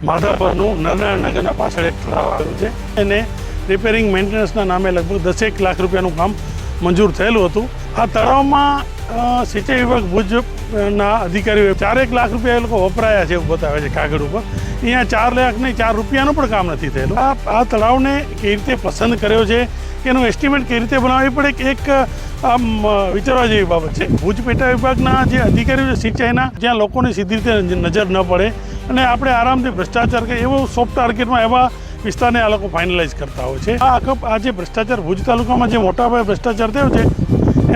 માધાપરનું નરનાળનગરના પાછળ એક તળાવ આવેલું છે એને રિપેરિંગ મેન્ટેનન્સના નામે લગભગ 10 લાખ રૂપિયાનું કામ મંજૂર થયેલું હતું। આ તળાવમાં સિંચાઈ વિભાગ ભુજના અધિકારીઓએ 4 લાખ રૂપિયા એ લોકો વપરાયા છે એવું બતાવે છે કાગળ ઉપર। અહીંયા 4 લાખ નહીં 4 રૂપિયાનું પણ કામ નથી થયેલું। આ તળાવને કેવી રીતે પસંદ કર્યો છે કે એનું એસ્ટિમેટ કેવી રીતે બનાવવી પડે કે એક આમ વિચારવા જેવી બાબત છે। ભુજ પેટા વિભાગના જે અધિકારીઓ છે સિંચાઈના, જ્યાં લોકોની સીધી રીતે નજર ન પડે અને આપણે આરામથી ભ્રષ્ટાચાર કરીએ એવો સોફ્ટ ટાર્ગેટમાં એવા વિસ્તારને આ લોકો ફાઇનલાઇઝ કરતા હોય છે। આ જે ભ્રષ્ટાચાર ભુજ તાલુકામાં જે મોટા પાયે ભ્રષ્ટાચાર થયો છે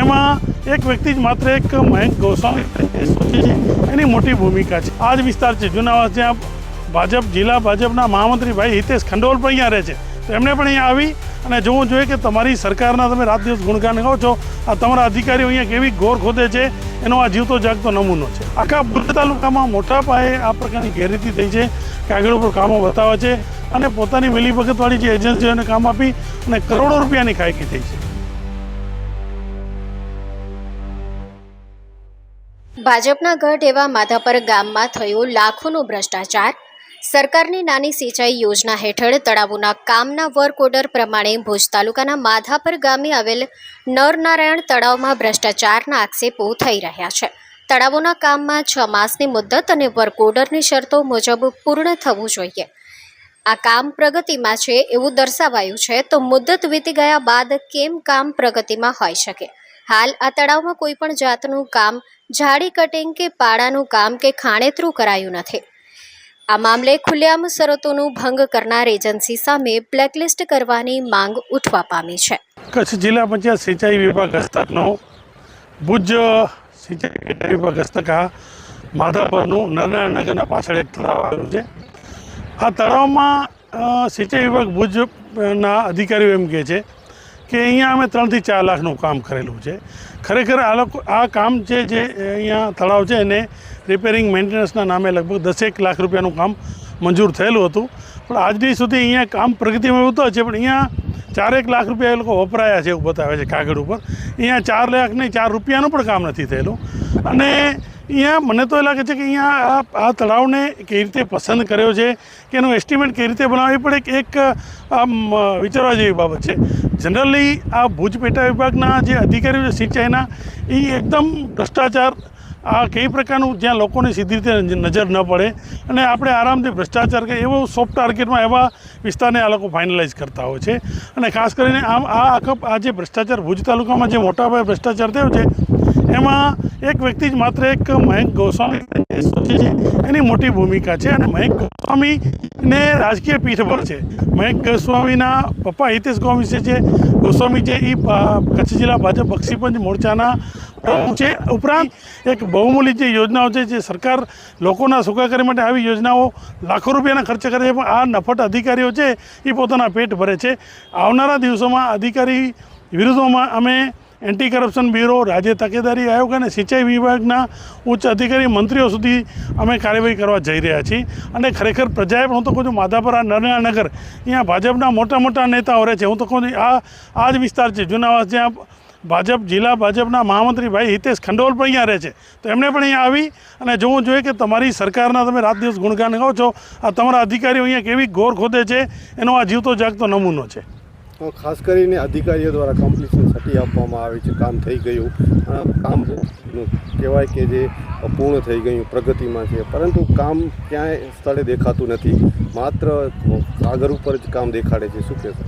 એમાં એક વ્યક્તિ જ માત્ર એક મયંક ગોસ્વામી એની મોટી ભૂમિકા છે। આ જ વિસ્તાર છે જુનાવાસ, જ્યાં જિલ્લા ભાજપના મહામંત્રી ભાઈ હિતેશ ખંડોલ પણ અહીંયા રહે છે। તો એમણે પણ અહીંયા આવી અને જોવું જોઈએ કે તમારી સરકારના તમે રાત દિવસ ગુણગાન ગાઓ છો, આ તમારા અધિકારીઓ અહીંયા કેવી ગોર ખોદે છે એનો આ જીવતો જાગતો નમૂનો છે। આખા ભુજ તાલુકામાં મોટા પાયે આ પ્રકારની ગેરરીતિ થઈ છે, કાગળ ઉપર કામો બતાવે છે અને પોતાની મિલીભગતવાળી જે એજન્સીઓને કામ આપી અને કરોડો રૂપિયાની ખાયકી થઈ છે। ભાજપના ગઢ એવા માધાપર ગામમાં થયો લાખોનો ભ્રષ્ટાચાર। સરકારની નાની સિંચાઈ યોજના હેઠળ તળાવોના કામના વર્ક ઓર્ડર પ્રમાણે ભુજ તાલુકાના માધાપર ગામે આવેલ નરનારાયણ તળાવમાં ભ્રષ્ટાચારના આક્ષેપો થઈ રહ્યા છે। તળાવોના કામમાં 6 માસની મુદ્દત અને વર્ક ઓર્ડરની શરતો મુજબ પૂર્ણ થવું જોઈએ। આ કામ પ્રગતિમાં છે એવું દર્શાવાયું છે, તો મુદ્દત વીતી ગયા બાદ કેમ કામ પ્રગતિમાં હોઈ શકે? હાલ આ તળાવમાં કોઈ પણ જાતનું કામ, ઝાડી કટિંગ કે પાડાનું કામ કે ખાણેતરું કરાયું નથી। આ મામલે ખુલ્લેઆમ શરતોનું ભંગ કરનાર એજન્સી સામે બ્લેકલિસ્ટ કરવાની માંગ ઉઠવા પામી છે। કચ્છ જિલ્લા પંચાયત સિંચાઈ વિભાગ હસ્તકનો ભુજ સિંચાઈ વિભાગ હસ્તક આ માધાપરનું નરનાળનગરના પાછળ એક તળાવ આવેલું છે। આ તળાવમાં સિંચાઈ વિભાગ ભુજના અધિકારીઓ એમ કહે છે કે અહીંયા અમે 3 થી 4 લાખનું કામ કરેલું છે। ખરેખર આ કામ છે જે અહીંયા તળાવ છે એને રિપેરિંગ મેન્ટેનન્સના નામે લગભગ 10 લાખ રૂપિયાનું કામ મંજૂર થયેલું હતું, પણ આજ દી સુધી અહીંયા કામ પ્રગતિમાં ઉતર છે, પણ અહીંયા 4 લાખ રૂપિયા એ લોકો વપરાયા છે એવું બતાવે છે કાગળ ઉપર। અહીંયા 4 લાખ નહીં 4 રૂપિયાનું પણ કામ નથી થયેલું। અને અહીંયા મને તો એ લાગે છે કે અહીંયા આ તળાવને કેવી રીતે પસંદ કર્યો છે કે એનું એસ્ટિમેટ કેવી રીતે બનાવવી પડે કે એક આમ વિચારવા જેવી બાબત છે। જનરલી આ ભુજ પેટા વિભાગના જે અધિકારીઓ છે સિંચાઈના, એ એકદમ ભ્રષ્ટાચાર આ કઈ પ્રકારનું જ્યાં લોકોની સીધી રીતે નજર ન પડે અને આપણે આરામથી ભ્રષ્ટાચાર કરીએ એવો સોફ્ટ ટાર્ગેટમાં એવા વિસ્તારને આ લોકો ફાઇનલાઇઝ કરતા હોય છે। અને ખાસ કરીને આ જે ભ્રષ્ટાચાર ભુજ તાલુકામાં જે મોટા પાયે ભ્રષ્ટાચાર થયો છે એમાં એક વ્યક્તિ જ માત્ર એક મયંક ગોસ્વામી એની મોટી ભૂમિકા છે। અને મયંક ગોસ્વામીને રાજકીય પીઠ પર છે। મયંક ગોસ્વામીના પપ્પા હિતેશ ગોસ્વામી છે એ કચ્છ જિલ્લા ભાજપ બક્ષીપંચ મોરચાના છે। ઉપરાંત એક બહુમૂલ્ય જે યોજનાઓ છે જે સરકાર લોકોના સુખાકારી માટે આવી યોજનાઓ લાખો રૂપિયાના ખર્ચે કરે છે, પણ આ નફટ અધિકારીઓ છે એ પોતાના પેટ ભરે છે। આવનારા દિવસોમાં અધિકારી વિરુદ્ધમાં અમે એન્ટી કરપ્શન બ્યુરો, રાજ્ય તકેદારી આયોગ અને સિંચાઈ વિભાગના ઉચ્ચ અધિકારી મંત્રીઓ સુધી અમે કાર્યવાહી કરવા જઈ રહ્યા છીએ। અને ખરેખર પ્રજાએ પણ, હું તો કહું છું, માધાપર આ નરનાળનગર અહીંયા ભાજપના મોટા નેતાઓ રહે છે। હું તો કહું છું આ જ વિસ્તાર છે જુનાવાસ, જ્યાં જિલ્લા ભાજપના મહામંત્રી ભાઈ હિતેશ ખંડોલ પણ અહીંયા રહે છે। તો એમણે પણ અહીંયા આવી અને જોવું જોઈએ કે તમારી સરકારના તમે રાત દિવસ ગુણગાન ગાઓ છો, આ તમારા અધિકારીઓ અહીંયા કેવી ગોર ખોદે છે એનો આ જીવતો જાગતો નમૂનો છે। ખાસ કરીને અધિકારીઓ દ્વારા કમ્પ્લીશન સર્ટી આપવામાં આવી છે, કામ થઈ ગયું, કામ કહેવાય કે જે પૂર્ણ થઈ ગયું, પ્રગતિમાં છે, પરંતુ કામ ક્યાંય સ્થળે દેખાતું નથી, માત્ર કાગળ ઉપર જ કામ દેખાડે છે। શું કહેશો?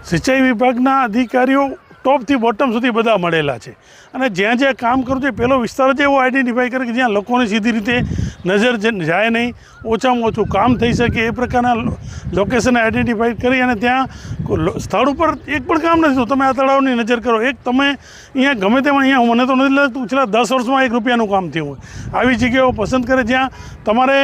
સિંચાઈ વિભાગના અધિકારીઓ ટોપથી બોટમ સુધી બધા મળેલા છે અને જ્યાં કામ કરવું છે પહેલો વિસ્તાર જ એવો આઈડેન્ટિફાઈ કરે કે જ્યાં લોકોની સીધી રીતે નજર જાય નહીં, ઓછામાં ઓછું કામ થઈ શકે એ પ્રકારના લોકેશનને આઈડેન્ટિફાઈ કરી અને ત્યાં સ્થળ ઉપર એક પણ કામ નથી થતું। તમે આ તળાવની નજર કરો, એક તમે અહીંયા ગમે તેમાં અહીંયા મને તો નથી લાગતું છેલ્લા 10 વર્ષમાં 1 રૂપિયાનું કામ થયું હોય। આવી જગ્યાઓ પસંદ કરે જ્યાં તમારે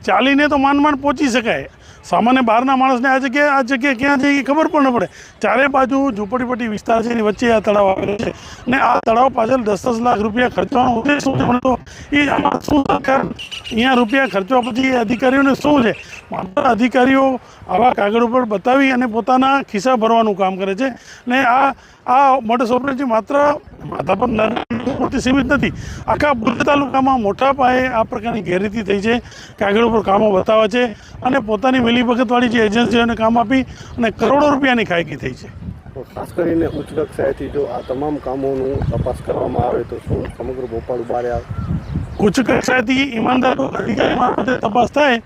ચાલીને તો માંડ પહોંચી શકાય। સામાન્ય બહારના માણસને આ જગ્યાએ ક્યાં જઈએ ખબર પણ ન પડે। ચારે બાજુ ઝૂંપડીપટ્ટી વિસ્તાર છે, એની વચ્ચે આ તળાવ આવેલો છે અને આ તળાવ પાછળ 10 લાખ રૂપિયા ખર્ચવાનો ઉદ્દેશ શું છે? મને તો એ આમાં શું સરકાર અહીંયા રૂપિયા ખર્ચવા પછી એ અધિકારીઓને શું છે? માત્ર અધિકારીઓ આવા કાગળ ઉપર બતાવી અને પોતાના ખિસ્સા ભરવાનું કામ કરે છે। અને આ મોડસ ઓપરેન્ડી માત્ર માધાપર પૂરતી સીમિત નથી. આખા ભુજ તાલુકામાં મોટા પાયે આ પ્રકારની ગેરરીતિ થઈ છે. કાગળ ઉપર કામો બતાવે છે અને પોતાની મિલીભગતવાળી જે એજન્સીઓને કામ આપી અને કરોડો રૂપિયાની ખાયકી થઈ છે. તો ખાસ કરીને ઉચ્ચ કક્ષાએથી જો આ તમામ કામોનું તપાસ કરવામાં આવે તો શું સમગ્ર ભોપાલ બહાર આવે? ઉચ્ચ કક્ષાએથી ઈમાનદાર અધિકારી મારફતે તપાસ થાય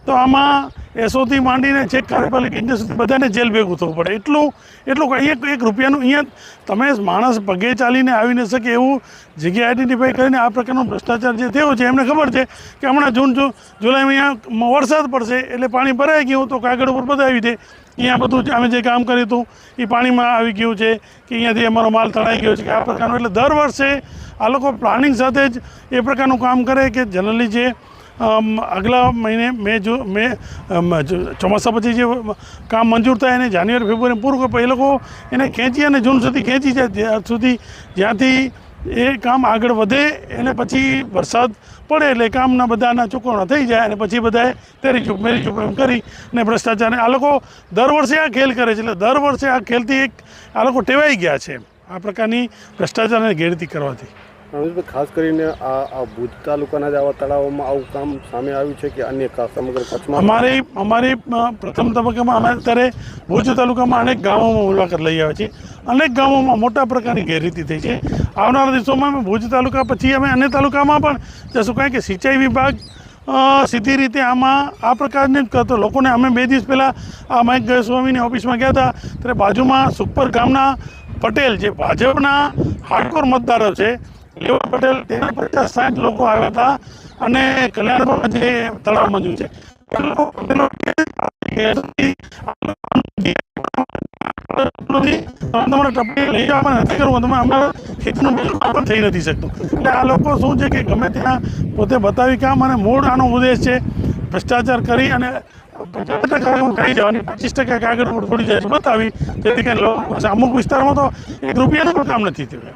તો આમાં એસઓથી માંડીને ચેક કાર્યપાલિકા એજન્સી સુધી બધાને જેલ ભેગું થવું પડે. એટલું એક રૂપિયાનું અહીંયા તમે માણસ પગે ચાલીને આવી ન શકે એવું જગ્યા આઈડેન્ટિફાઈ કરીને આ પ્રકારનો ભ્રષ્ટાચાર જે થયો છે એમને ખબર છે કે હમણાં જુલાઈમાં અહીંયા વરસાદ પડશે એટલે પાણી ભરાઈ ગયું તો કાગળ ઉપર બતાવી દે અહીંયા બધું અમે જે કામ કર્યું હતું એ પાણીમાં આવી ગયું છે કે અહીંયાથી અમારો માલ તળાઈ ગયો છે કે આ પ્રકારનું. એટલે દર વર્ષે આ લોકો પ્લાનિંગ સાથે જ એ પ્રકારનું કામ કરે કે જનરલી જે આગલા મહિને ચોમાસા પછી જે કામ મંજૂર થાય એને જાન્યુઆરી ફેબ્રુઆરી પૂરું કરે, એ લોકો એને ખેંચી અને જૂન સુધી ખેંચી જાય ત્યાં સુધી જ્યાંથી એ કામ આગળ વધે એને પછી વરસાદ પડે એટલે કામના બધાના ચૂકવણા થઈ જાય અને પછી બધાએ તેરી ચૂપ મેરી ચૂપ એમ કરી અને ભ્રષ્ટાચાર આ લોકો દર વર્ષે આ ખેલ કરે છે. એટલે દર વર્ષે આ ખેલથી આ લોકો ટેવાઈ ગયા છે આ પ્રકારની ભ્રષ્ટાચાર અને ગેરરીતિ કરવાથી. રમેશભાઈ, ખાસ કરીને આ ભુજ તાલુકાના જ આવા તળાવોમાં આવું કામ સામે આવ્યું છે કે અન્ય સમગ્ર કચ્છમાં? અમારી પ્રથમ તબક્કામાં અમે અત્યારે ભુજ તાલુકામાં અનેક ગામોમાં મુલાકાત લઈ આવ્યા છીએ. અનેક ગામોમાં મોટા પ્રકારની ગેરરીતિ થઈ છે. આવનારા દિવસોમાં અમે ભુજ તાલુકા પછી અમે અન્ય તાલુકામાં પણ જશું, કારણ કે સિંચાઈ વિભાગ સીધી રીતે આમાં આ પ્રકારની જ કરતો. લોકોને અમે 2 દિવસ પહેલાં આ મહેક ગોસ્વામીની ઓફિસમાં ગયા હતા ત્યારે બાજુમાં સુખપર ગામના પટેલ જે ભાજપના હાર્ડકોર મતદારો છે લેવા પટેલ તેના 50-60 લોકો આવ્યા હતા અને કલ્યાણમાં જે તળાવ મંજૂર છે તમારે ટપકી લઈ જવા નથી કરવું, તમે અમારા ખેતીનું પણ થઈ નથી શકતું. એટલે આ લોકો શું છે કે ગમે ત્યાં પોતે બતાવી કામ અને મૂળ આનો ઉદ્દેશ છે ભ્રષ્ટાચાર કરી અને 50% ખાઈ જવાની 25% કાગળ ઉપર થોડી જાય બતાવી જેથી કરીને અમુક વિસ્તારમાં તો 1 રૂપિયાનું પણ કામ નથી થયું.